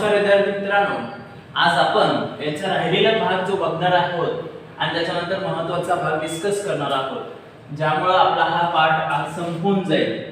नमस्कार विद्यार्थी मित्रांनो, आज आपण याचा राहिलेला भाग जो बघणार आहोत आणि त्याच्यानंतर महत्त्वाचा भाग डिस्कस करणार आहोत, ज्यामुळे आपला हा पाठ आज संपून जाईल.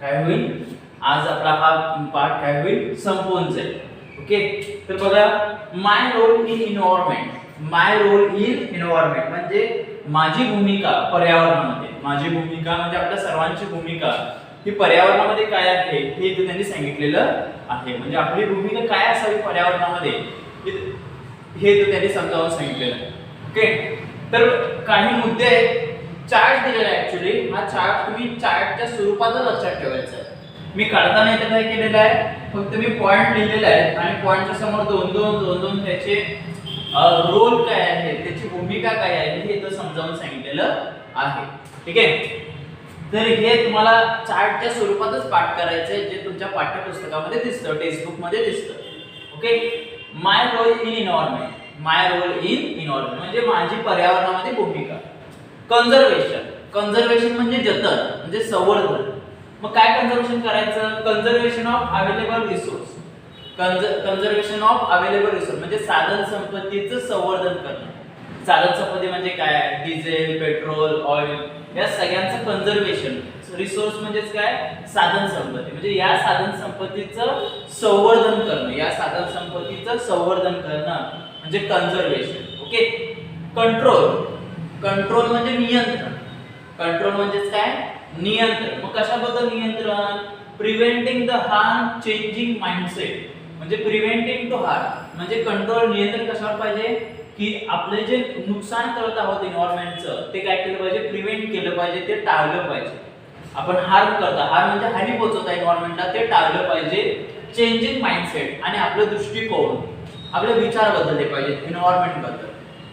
काय होईल? आज आपला हा पाठ काय होईल? संपून जाईल. ओके, तर बघा, my role in environment. My role in environment म्हणजे माझी भूमिका पर्यावरणामध्ये. माझी भूमिका म्हणजे आपल्या सर्वांची भूमिका ही पर्यावरणामध्ये काय आहे हे त्यांनी सांगितलेलं आहे. म्हणजे आपली भूमिका काय असावी पर्यावरणामध्ये हे त्यांनी समजावून सांगितलेलं आहे. ओके, तर काही मुद्दे आहेत. चार्ट दिलेला आहे. ऍक्च्युली हा चार्ट तुम्ही चार्टच्या स्वरूपातच लक्षात ठेवायचा आहे. मी काढताना इथे काय केलेलं आहे, फक्त मी पॉइंट लिहिलेले आहेत आणि पॉइंटच्या समोर दोन दोन त्याचे रोल काय आहे, त्याची भूमिका काय आहे हे इथं समजावून सांगितलेलं आहे. ठीक आहे, तर हे तुम्हाला चार्टच्या स्वरूपातच पाठ करायचं आहे, जे तुमच्या पाठ्यपुस्तकामध्ये दिसतं, टेक्स्टबुक मध्ये दिसतं. Okay, my role in environment. My role in environment म्हणजे माझी पर्यावरणामध्ये भूमिका. कंजर्वेशन. कंजर्वेशन म्हणजे जतन, म्हणजे संवर्धन. मग काय कंजर्वेशन करायचं? Conservation of available resource. Conservation of available resource म्हणजे साधन संपत्तीचं संवर्धन करणं. साधन संपत्ती म्हणजे काय? डिझेल, पेट्रोल, ऑइल या सगळ्यांचं कंजर्वेशन. रिसोर्स म्हणजेच काय? साधन संपत्ती. म्हणजे या साधन संपत्तीचं संवर्धन करणं. या साधन संपत्तीचं संवर्धन करणं म्हणजे कंजर्वेशन. Okay, control. कंट्रोल म्हणजे नियंत्रण. कंट्रोल म्हणजेच काय? नियंत्रण. मग कशाबद्दल नियंत्रण? Preventing the harm, changing mindset. म्हणजे प्रिव्हेंटिंग टू हार्म म्हणजे कंट्रोल, नियंत्रण कशावर पाहिजे की आपले जे नुकसान करत आहोत एन्व्हायरमेंटचं ते काय केलं पाहिजे? प्रिव्हेंट केलं पाहिजे, ते टाळलं पाहिजे. आपण हार्म करता, हार्म म्हणजे हानी पोहोचवता एन्व्हायरमेंटला, ते टाळलं पाहिजे. चेंजिंग माइंडसेट आणि आपलं दृष्टिकोन, आपले विचार बदलले पाहिजेत एन्व्हायरमेंट बद्दल.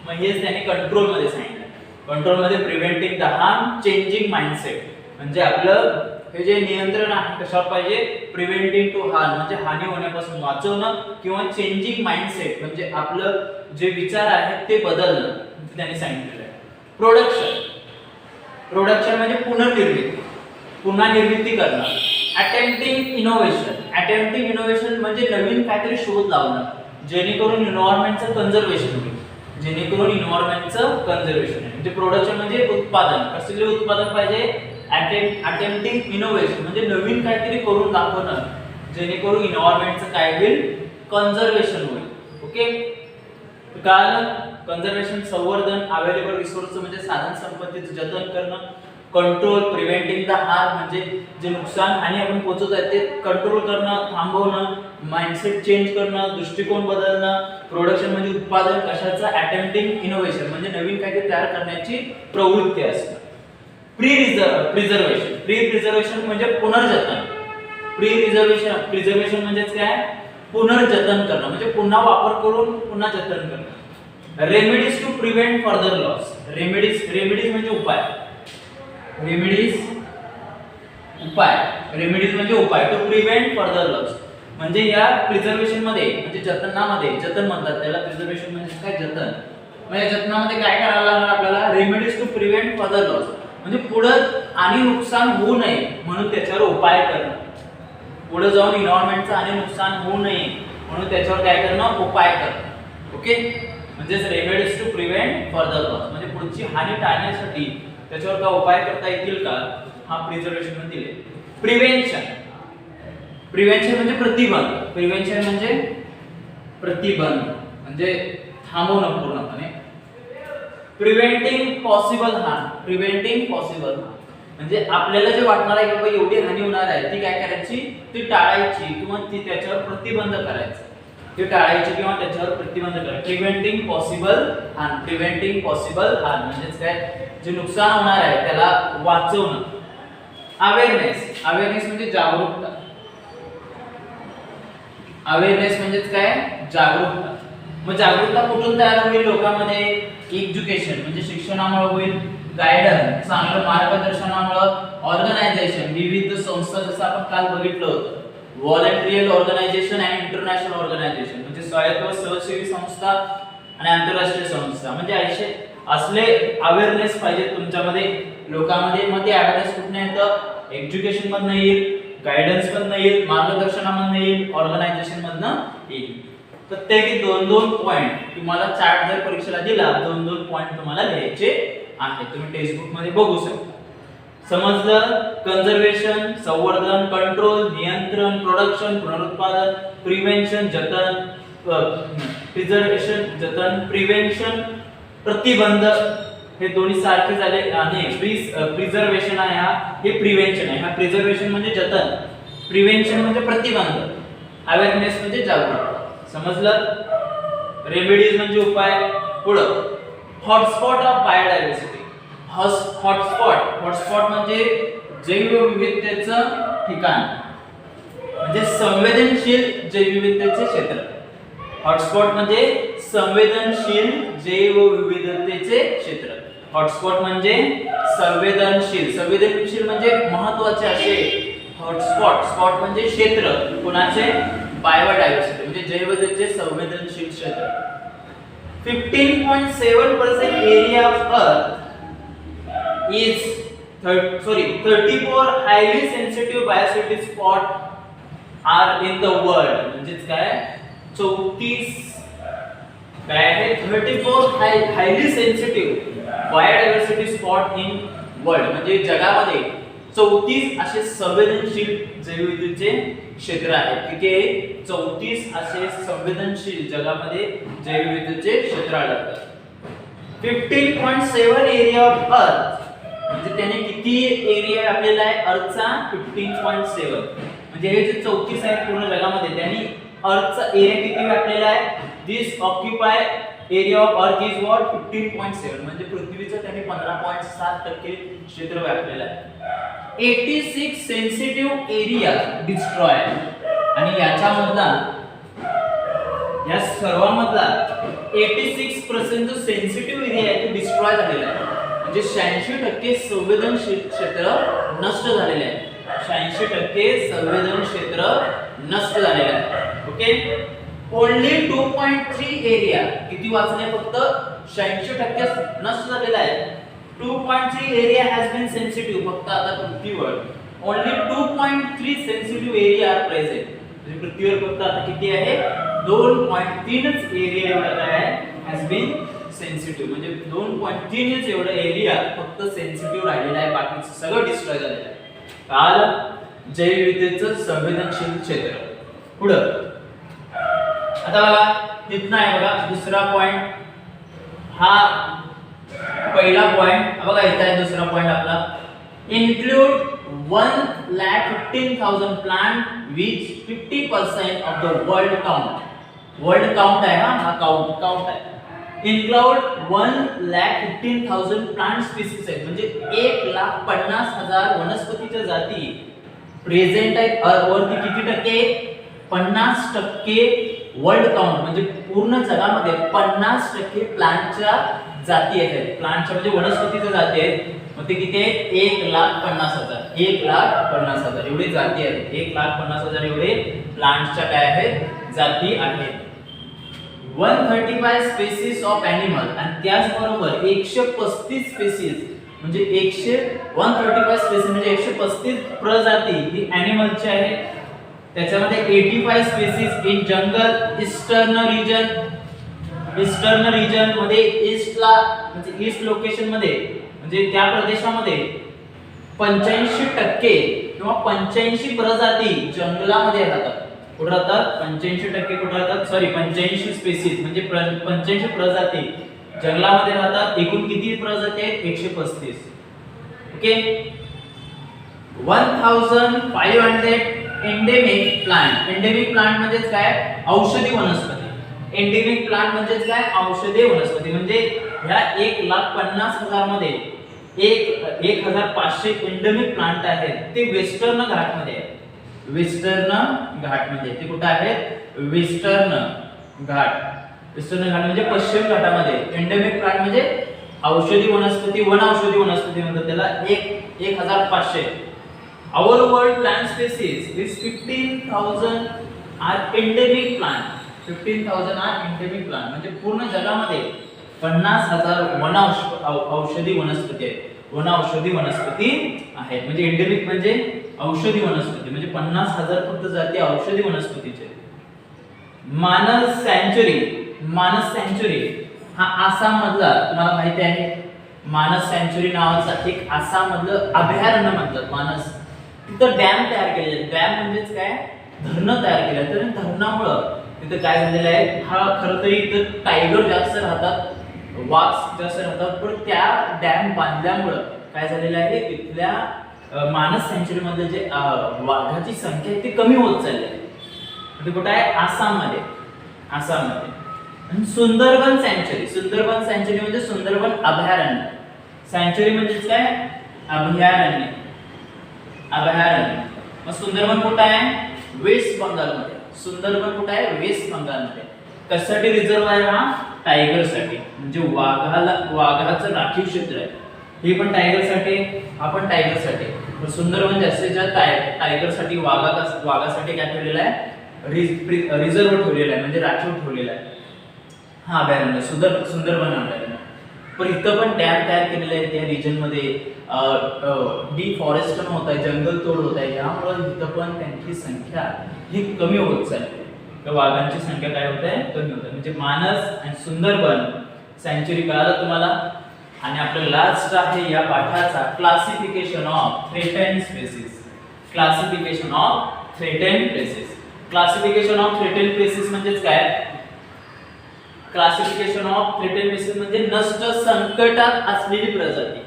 मग हेच त्यांनी कंट्रोल मध्ये सांगितलं. कंट्रोल मध्ये preventing the harm, changing mindset म्हणजे आपलं हे जे नियंत्रण आहे कशावर पाहिजे? प्रिव्हेंटिंग टू हार्म म्हणजे हानी होण्यापासून वाचवणं, किंवा चेंजिंग माइंडसेट म्हणजे आपलं जे विचार आहेत ते बदलणं त्यांनी सांगितलेलं आहे. प्रोडक्शन. प्रोडक्शन म्हणजे पुनर्निर्मिती, पुन्हा निर्मिती करणं. Attempting innovation. अटेम्प्टिंग इनोव्हेशन म्हणजे नवीन काहीतरी शोध लावणं जेणेकरून एन्व्हायरमेंटचं कंजर्वेशन होईल. जेणेकरून एन्व्हायरमेंटचं कंजर्वेशन आहे. म्हणजे प्रोडक्शन म्हणजे उत्पादन. कसले उत्पादन पाहिजे? अटेम्प्टिंग इनोव्हेशन म्हणजे नवीन काहीतरी करून दाखवणं जेणेकरून एन्व्हायरमेंटचं काय होईल? कंजर्वेशन होईल. ओके, काल कंजर्वेशन संवर्धन, अवेलेबल रिसोर्स म्हणजे साधन संपत्तीचं जतन करणं. कंट्रोल, प्रिव्हेंटिंग द हार्म म्हणजे जे नुकसान हानी आपण पोहोचवत आहे ते कंट्रोल करणं, थांबवणं. माइंडसेट चेंज करणं, दृष्टिकोन बदलणं. प्रोडक्शन म्हणजे उत्पादन कशाचं? अटेम्प्टिंग इनोव्हेशन म्हणजे नवीन काहीतरी तयार करण्याची प्रवृत्ती असते. प्रिझर्वेशन. प्रिझर्वेशन म्हणजे पुनर्जतन. प्रिझर्वेशन म्हणजेच काय? पुनर्जतन करणं म्हणजे पुन्हा वापर करून पुन्हा जतन करणं. Remedies to prevent further loss. Remedies म्हणजे उपाय. रेमेडीज म्हणजे उपाय. टू प्रिव्हेंट फर्दर लॉस म्हणजे या प्रिझर्वेशन मध्ये म्हणजे जतनामध्ये, जतन म्हणतात त्याला. प्रिझर्वेशन म्हणजे काय? जतन. म्हणजे जतनामध्ये काय करायला लागणार आपल्याला? Remedies to prevent further loss म्हणजे पुढे आणि नुकसान होऊ नये म्हणून त्याच्यावर उपाय करणं. पुढे जाऊन एन्व्हायरमेंटचं आणि नुकसान होऊ नये म्हणून त्याच्यावर काय करणं? उपाय करणं. ओके, म्हणजे remedies to prevent further loss म्हणजे पुढची हानी टाळण्यासाठी त्याच्यावर काय उपाय करता येतील का? हा प्रिझर्वेशन मध्ये दिले. प्रिव्हेंशन. प्रिव्हेंशन म्हणजे प्रतिबंध. प्रिव्हेंशन म्हणजे प्रतिबंध म्हणजे थांबवणं पूर्णपणे. Preventing possible harm. Preventing possible harm म्हणजे आपल्याला जे वाटणार आहे की बाबा एवढी हानी होणार आहे ती काय करायची? ती टाळायची किंवा ती त्याच्यावर प्रतिबंध करायचा. ती टाळायची किंवा त्याच्यावर प्रतिबंध करायची. Preventing possible harm. Preventing possible harm म्हणजेच काय? जे नुकसान होणार आहे त्याला वाचवणं. अवेअरनेस. अवेअरनेस म्हणजे जागरूकता. अवेअरनेस म्हणजेच काय? जागरूकता. मग जागरूकता कुठून तयार होईल लोकांमध्ये? एज्युकेशन म्हणजे शिक्षणामुळे होईल. गायडन्स चांगलं मार्गदर्शनामुळे. ऑर्गनायझेशन विविध संस्था जसं आपण काल बघितलं होतं. व्हॉलंटियर ऑर्गनायझेशन आणि इंटरनॅशनल ऑर्गनायझेशन म्हणजे स्वायत्त व स्वयंसेवी संस्था आणि आंतरराष्ट्रीय संस्था म्हणजे असे असले अवेअरनेस पाहिजे तुमच्यामध्ये लोकांमध्ये. मग ते अवेअरनेस कुठून येतं? एज्युकेशन मधनं येईल, गायडन्स मधनं येईल, मार्गदर्शनामधनं येईल, ऑर्गनायझेशन मधनं येईल. प्रत्येकी 2-2 पॉइंट तुम्हाला चार्ट जर परीक्षेला दिला 2-2 पॉइंट तुम्हाला लिहायचे आहेत. तुम्ही टेक्स्ट बुक मध्ये बघू शकता. समजलं? कन्झर्वेशन संवर्धन, कंट्रोल नियंत्रण, प्रोडक्शन पुनरुत्पादन, प्रिव्हेन्शन जतन, प्रिझर्वेशन जतन, प्रिव्हेन्शन प्रतिबंध हे दोन्ही सारखे झाले. आणि प्रिझर्वेशन आहे हे प्रिव्हेन्शन आहे. हा प्रिझर्वेशन म्हणजे जतन, प्रिव्हेन्शन म्हणजे प्रतिबंध, अवेअरनेस म्हणजे जागरूकता. समजलं? रेमेडीज म्हणजे उपाय. पुढं हॉटस्पॉट ऑफ बायोडायव्हर्सिटी. हॉटस्पॉट म्हणजे जैवविविधतेचं ठिकाण म्हणजे संवेदनशील जैवविविधतेचे क्षेत्र. हॉटस्पॉट म्हणजे संवेदनशील जैवविविधतेचे क्षेत्र. हॉटस्पॉट म्हणजे संवेदनशील म्हणजे महत्त्वाचे असे स्पॉट म्हणजे क्षेत्र कोणाचे? बायोडायव्हर्सिटी म्हणजे जैवविविधतेचे संवेदनशील क्षेत्र. 15.7% एरिया ऑफ अर्थ is 34 highly sensitive biospheric spot are in the world. म्हणजे काय? 34 काय आहे? 34 highly sensitive biodiversity spot in world म्हणजे जगामध्ये 34 असे संवेदनशील जैवविविधतेचे क्षेत्र आहेत. ठीक आहे? 34 असे संवेदनशील जगामध्ये जैवविविधतेचे क्षेत्र आढळतात. 15.7 एरिया ऑफ अर्थ म्हणजे त्याने किती एरिया आपल्याला आहे अर्थचा? 15.7 म्हणजे हे जे 34 आहे पूर्ण जगामध्ये त्यांनी अर्थचा एरिया किती व्यापलेला आहे? This occupy area of earth is what? 15.7 म्हणजे पृथ्वीचं त्यांनी 15.7% क्षेत्र व्यापलेलं आहे. 86 सेन्सिटिव्ह एरिया डिस्ट्रॉय आणि याच्यामधला या सर्वांमधला 86% जो सेन्सिटिव्ह एरिया आहे तो डिस्ट्रॉय झालेला आहे. म्हणजे 86% संवेदनशील क्षेत्र नष्ट झालेले आहे. 86% संवेदनशील क्षेत्र नष्ट झालेले आहे. ओके. ओन्ली 2.3 एरिया किती वाचले? फक्त 86% नष्ट झालेला आहे. 2.3 एरिया हॅज बीन सेन्सिटिव्ह. फक्त आता पृथ्वीवर only 2.3 sensitive area are present. म्हणजे पृथ्वीवर फक्त आता किती आहे? 2.3च एरिया एवढा काय आहे? Has been sensitive. म्हणजे 2.3च एवढा एरिया फक्त सेन्सिटिव्ह राहिलेला आहे. बाकीचं सगळं डिस्ट्रॉय झालेलं आहे. काल जैवविविधतेचं संवेदनशील क्षेत्र. पुढं आता बघा इथनं आहे बघा दुसरा पॉइंट. हा पहिला पॉइंट बघा इथं आहे. दुसरा पॉइंट आपला include 1,15,000 plant which 50% of the world count. World count आहे हा काउंट आहे. include 1,15,000 प्लांट स्पीसीज आहेत म्हणजे 1,50,000 वनस्पतीच्या जाती प्रेझेंट आहेत वरती. किती टक्के? 50% वर्ल्ड काउंट म्हणजे पूर्ण जगामध्ये 50% प्लांटच्या जाती आहेत. प्लांटच्या म्हणजे वनस्पतीच्या जाती आहेत. मग ते किती आहेत? 1,50,000. 1,50,000 एवढे जाती आहेत. 1,50,000 एवढे प्लांट्सच्या काय आहेत? जाती आहेत. 135 स्पेसीज ऑफ एनिमल आणि त्याचबरोबर 135 स्पेसीज म्हणजे 135 स्पेसीज म्हणजे 135 प्रजाती ही एनिमलच्या आहेत. त्याच्यामध्ये 85 species in jungle eastern region मध्ये ईस्टला म्हणजे ईस्ट लोकेशन मध्ये म्हणजे त्या प्रदेशामध्ये 85% किंवा 85 प्रजाती जंगलामध्ये राहतात. कुठे राहतात? 85% कुठे राहतात? सॉरी 85 स्पेसीज म्हणजे 85 प्रजाती जंगलामध्ये राहतात. एकूण किती प्रजाती आहेत? 135. Okay. 1500 endemic plant. Endemic plant म्हणजे काय? औषधी वनस्पती. एंडेमिक प्लांट म्हणजे काय? औषधी वनस्पती. म्हणजे ह्या 1,50,000 मध्ये 1,500 एंडेमिक प्लांट आहेत ते वेस्टर्न घाटमध्ये आहेत. वेस्टर्न घाट म्हणजे ते कुठे आहेत? वेस्टर्न घाट म्हणजे पश्चिम घाटामध्ये. एंडेमिक प्लांट म्हणजे औषधी वनस्पती, वनौषधी वनस्पती म्हणतात त्याला. 1,500. Our world plant species is 15,000 are endemic plant. 15,000 are endemic plant म्हणजे पूर्ण जगामध्ये 50,000 औषधी वनस्पती आहेत. वनौषधी वनस्पती आहेत. म्हणजे एंडेमिक म्हणजे औषधी वनस्पती म्हणजे 50,000 फक्त जाती औषधी वनस्पतीचे. मानस सँच्युरी हा आसाम मधला तुम्हाला माहिती आहे, मानस सँच्युरी नावाचा एक आसाम मधलं अभयारण्य म्हणतात मानस. तिथं डॅम तयार केलेले, डॅम म्हणजेच काय, धरण तयार केलं. तर धरणामुळं तिथं काय झालेलं आहे, हा खरं तर इथं टायगर जास्त राहतात, वाघ जास्त राहतात, पण त्या डॅम बांधल्यामुळं काय झालेलं आहे, तिथल्या मानस सँच्युरी मध्ये जे वाघाची संख्या आहे ती कमी होत चालली आहे. ते कुठे आहे, आसाममध्ये. आणि सुंदरबन सँच्युरी म्हणजे सुंदरबन अभयारण्य. सँच्युरी म्हणजे काय, अभयारण्य. मग सुंदरबन कुठे आहे, वेस्ट बंगालमध्ये. सुंदरबन कुठे आहे, वेस्ट बंगालमध्ये. कशासाठी रिझर्व आहे हा, टायगरसाठी, म्हणजे वाघाचं राखीव क्षेत्र आहे. हे पण टायगरसाठी, हा पण टायगरसाठी. सुंदरबन जास्तीच्या टायगरसाठी, वाघासाठी काय ठेवलेलं आहे, रिझर्व ठेवलेला आहे, म्हणजे राखीव ठेवलेला आहे हा अभयारण्य, सुंदरबन अभयारण्य. पण इथं पण डॅम तयार केलेले आहेत त्या रिजन मध्ये. डिफॉरेस्टेशन होत आहे, जंगल तोड होत आहे, यामुळे इथं पण त्यांची संख्या ही कमी होत चालली आहे. वाघांची संख्या काय होत आहे, कमी होत आहे. म्हणजे मानस आणि सुंदरबन सँच्युरी कळालं तुम्हाला. आणि आपलं लास्ट आहे या पाठाचा, classification of threatened species. Classification of threatened species म्हणजेच काय, क्लासिफिकेशन ऑफ थ्रेटेन्ड स्पेसीज म्हणजे नष्ट, संकटात असलेली प्रजाती.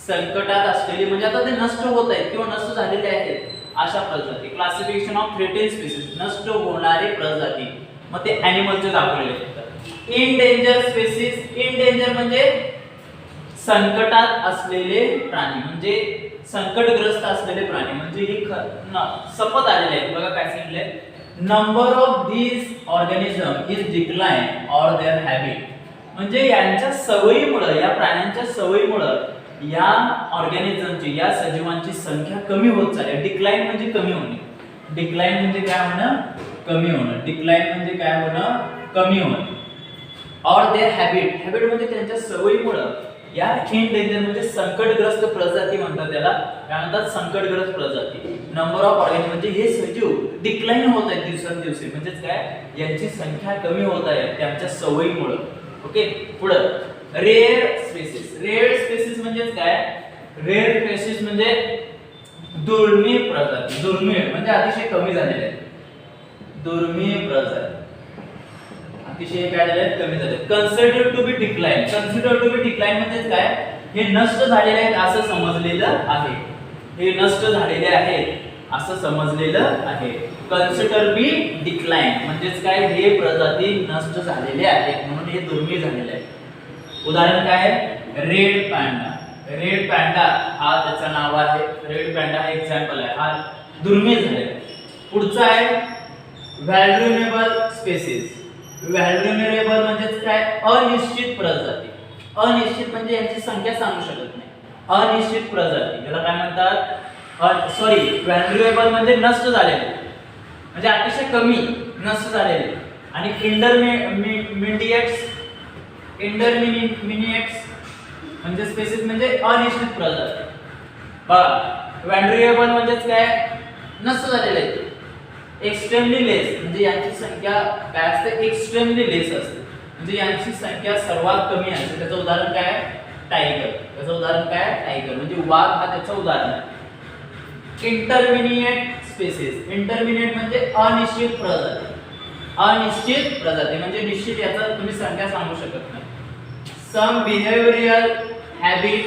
संकटात असलेली म्हणजे आता ते नष्ट होत आहेत किंवा नष्ट झालेले आहेत अशा प्रजाती. क्लासिफिकेशन ऑफ थ्रेटेन्ड स्पेसीज, नष्ट होणारे प्रजाती. मग ते ॲनिमलचे दाखवलेले असतात. इनडेंजर स्पेसीज, इनडेंजर म्हणजे संकटात असलेले प्राणी, म्हणजे संकटग्रस्त असलेले प्राणी. म्हणजे ही सपत आलेले आहेत. बघा काय सांगितलंय, number of these organism is decline or their habit. म्हणजे यांच्या सवयीमुळे, या प्राण्यांच्या सवयीमुळे या ऑर्गॅनिझमची, या सजीवांची संख्या कमी होत चालली. डिक्लाइन म्हणजे कमी होणे. डिक्लाइन म्हणजे काय होणं, कमी होणं. डिक्लाइन म्हणजे काय होणं, कमी होणं. ऑर देअर हॅबिट, हॅबिट म्हणजे त्यांच्या सवयीमुळे या इनडेंजर म्हणजे संकटग्रस्त प्रजाती म्हणतात त्याला. काय म्हणतात, संकटग्रस्त प्रजाती. नंबर ऑफ ऑर्गॅनिझम म्हणजे हे सजीव डिक्लाइन होत आहेत दिवसेंदिवस, म्हणजेच काय, यांची संख्या कमी होत आहे त्यांच्या सवयीमुळे. ओके, पुढे रेअर स्पेसीज म्हणजे काय, रेअर स्पेसीज म्हणजे दुर्मिळ प्रजाती. दुर्मिळ म्हणजे अतिशय कमी झालेले आहेत. दुर्मिळ प्रजाती अतिशय काय झाले, कमी झाले. कन्सिडर्ड टू बी डिक्लाइन म्हणजे काय, हे नष्ट झालेले आहेत असं समजलेलं आहे. हे नष्ट झालेले आहेत असं समजलेलं आहे. कन्सिडर बी डिक्लाइन म्हणजेच काय, हे प्रजाती नष्ट झालेले आहेत म्हणून हे दुर्मिळ झालेले आहेत. उदाहरण काय आहे, रेड पॅन्डा. रेड पॅन्डा हा त्याचं नाव आहे. रेड पॅन्डा हा एक्झाम्पल आहे, हा दुर्मिळ झालेला आहे. पुढचा आहे व्हॅल्युएबल स्पेसीज. व्हॅल्युएबल म्हणजेच काय, अनिश्चित प्रजाती. अनिश्चित म्हणजे यांची संख्या सांगू शकत नाही. अनिश्चित प्रजाती त्याला काय म्हणतात, व्हॅल्युएबल म्हणजे नष्ट झालेले, म्हणजे अतिशय कमी नष्ट झालेले. आणि इंटरमिनिएट्स म्हणजे स्पेसीज म्हणजे अनिश्चित प्रजाती. बघा, व्हॅल्युएबल म्हणजेच काय, नष्ट झालेले आहेत. एक्स्ट्रीमली लेस म्हणजे यांची संख्या काय असते, एक्स्ट्रीमली लेस असते, म्हणजे यांची संख्या सर्वात कमी असते. त्याचं उदाहरण काय, टायगर. त्याचं उदाहरण काय, टायगर म्हणजे वाघ हा त्याचं उदाहरण आहे. इंटरमिनिएट स्पेसीज, इंटरमिनिएट म्हणजे अनिश्चित प्रजाती. अनिश्चित प्रजाती म्हणजे निश्चित याचा तुम्ही संख्या सांगू शकत नाही. सम बिहेवियरल हॅबिट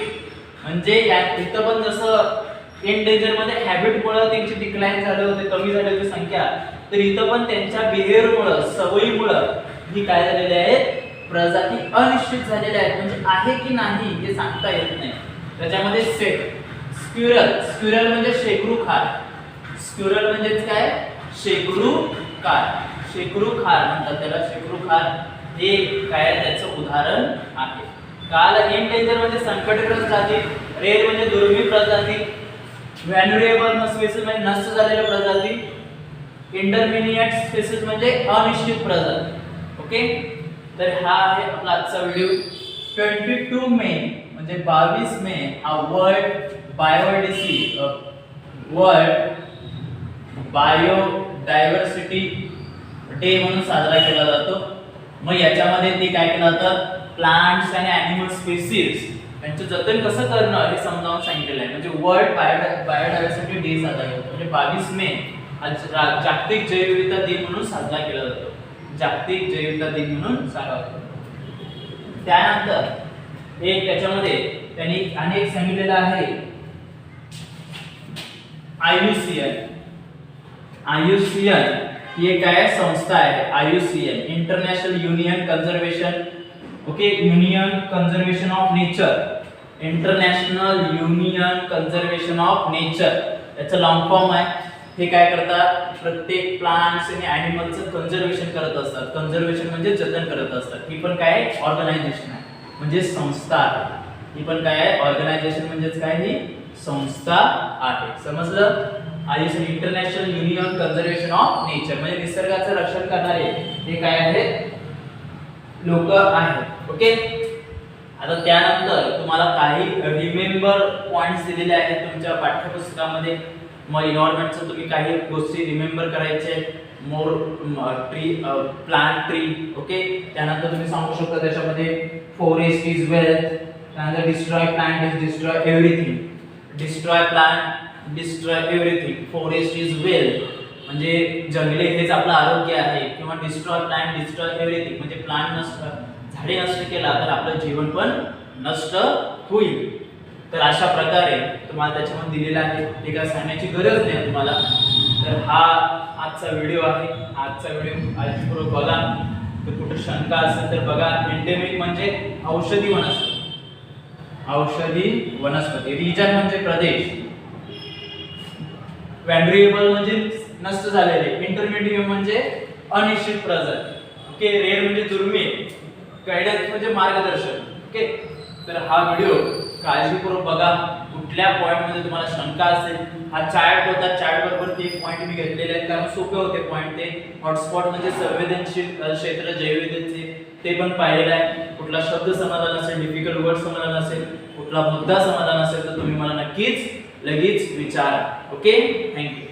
म्हणजे इथं पण जसं एंडेंजर मध्ये हॅबिट मुळे त्यांची डिक्लाइन झाले होते, कमी झाली होती संख्या, तर इथं पण त्यांच्या बिहेवियर मुळे, सवयीमुळे ही काय झालेली आहेत, प्रजाती अनिश्चित झालेल्या आहेत. म्हणजे आहे की नाही हे सांगता येत नाही. त्याच्यामध्ये स्क्विरल म्हणजे शेकरू खार. स्क्विरल म्हणजे काय, शेकरू खार म्हणतात त्याला. शेकरू खार हे काय त्याचं उदाहरण आहे. काल एंडेंजर म्हणजे संकटग्रस्त जाती, रेअर म्हणजे दुर्मिळ प्रजाती, व्हॅल्युएबल स्पेसीज म्हणजे नष्ट झालेल्या प्रजाती, इंटरमिनिएट स्पेसीज म्हणजे अनिश्चित प्रजाती. ओके, तर हा आहे आपला आजचा व्हिडिओ. 22 मे म्हणजे 22 मे हा वर्ल्ड बायोडायव्हर्सिटी डे म्हणून साजरा केला जातो. मग याच्यामध्ये ते काय केलं जातं, प्लांट्स आणि ॲनिमल स्पेसीज यांचं जतन कसं करणं हे समजावून सांगितलेलं आहे. म्हणजे वर्ल्ड बायोडायव्हर्सिटी डे साजरा केला जातो. म्हणजे 22 मे हा जागतिक जैवविविधता दिन म्हणून साजरा केला जातो. जागतिक जैवविविधता दिन म्हणून साजरा केला जातो. त्यानंतर एक त्याच्यामध्ये त्यांनी अनेक सांगितलेलं आहे IUCN ही एक काय संस्था आहे. IUCN international union conservation, okay, union conservation of nature, international union conservation of nature याचं लॉंग फॉर्म आहे. हे काय करतात, प्रत्येक प्लांट्स आणि ॲनिमलचं कन्झर्वेशन करत असतात. कन्झर्वेशन म्हणजे जतन करत असतात. ही पण काय ऑर्गनायझेशन आहे, म्हणजे संस्था आहे. ही पण काय आहे, ऑर्गनायझेशन म्हणजेच काय, ही संस्था आहे. समजलं? IUCN international union conservation of nature म्हणजे निसर्गाचं रक्षण करणारे हे काय आहेत, लोक आहेत. ओके. आता त्यानंतर तुम्हाला काही रिमेंबर पॉइंट्स दिलेले आहेत तुमच्या पाठ्यपुस्तकामध्ये. मग एन्व्हायरमेंटचं तुम्ही काही गोष्टी रिमेंबर करायचे. मोर ट्री, प्लांट ट्री, ओके. त्यानंतर तुम्ही सांगू शकता त्याच्यामध्ये फॉरेस्ट इज वेल्थ, त्यानंतर destroy plant is destroy everything, destroy plant destroy everything, forest is wealth म्हणजे जंगले हेच आपलं आरोग्य आहे, किंवा डिस्ट्रॉय प्लांट डिस्ट्रॉय एव्हरीथिंग म्हणजे प्लांट नष्ट, झाडे नष्ट केला तर आपलं जीवन पण नष्ट होईल. तर अशा प्रकारे तुम्हाला त्याच्यामध्ये दिलेलं आहे. ते काय सांगण्याची गरज नाही तुम्हाला. तर हा आजचा व्हिडिओ आहे. आजचा व्हिडिओ काळजीपूर्वक बघा. तर कुठे शंका असेल तर बघा. एंडेमिक म्हणजे औषधी वनस्पती, औषधी वनस्पती. रिजन म्हणजे प्रदेश, व्हॅल्युएबल म्हणजे नष्ट झालेले, इंटरमिडिएट म्हणजे अनिश्चित प्रजाती, ओके. रेअर म्हणजे दुर्मिळ, गायडन्स म्हणजे मार्गदर्शन, ओके. तर हा व्हिडिओ काळजीपूर्वक बघा. कुठल्या पॉइंट मध्ये तुम्हाला शंका असेल, हा चार्ट होता, चार्ट बरोबर ते पॉइंट मी घेतलेले आहेत कारण सोपे होते पॉइंट. ते हॉटस्पॉट म्हणजे संवेदनशील क्षेत्र जैवविविधतेचे ते पण पाहिलेलं आहे. कुठला शब्द समजला नसेल, डिफिकल्ट वर्ड समजला नसेल, कुठला मुद्दा समजला नसेल तर तुम्ही मला नक्कीच लगेच विचारा. ओके. थँक्यू.